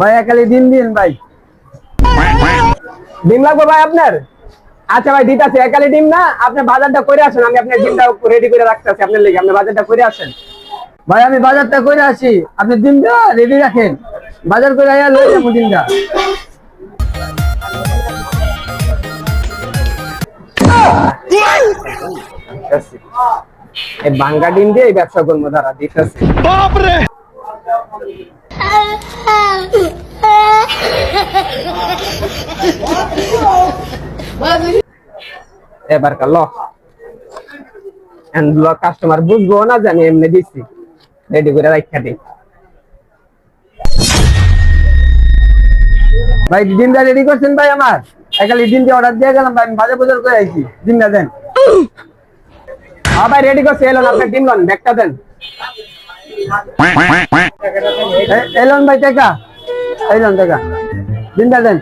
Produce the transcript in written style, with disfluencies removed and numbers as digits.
ভাই একালি ডিম দিন ভাই। ডিম লাগবে ভাই আপনার? আচ্ছা ভাই দিতাছি, একালি ডিম না, আপনি বাজারটা করে আসেন, আমি আপনার ডিমটা রেডি করে রাখতেছি আপনার লেগে, আপনি বাজারটা করে আসেন। ভাই আমি বাজারটা করে আসি, আপনি ডিমটা রেডি রাখেন, বাজার করে আয়া লই যাবো ডিমটা। এই বাঙ্গা ডিম দিয়ে এই ব্যবসা করবো, তারা দিতেছে। এবার কাল কাস্টমার বুঝবো না জানি এমনি দিচ্ছি, রেডি করে রাখা দিই। ভাই ডিমটা রেডি করছেন ভাই? আমার একালি ডিম দিয়ে অর্ডার দিয়ে গেলাম ভাই, আমি বাজার বাজার করে আইছি, ডিমটা দেন। হ্যাঁ ভাই রেডি করছি, এলন আপনার ডিম লন, ব্যাগটা দেন। এলন ভাই টাকা, এলন টাকা, ডিমটা দেন।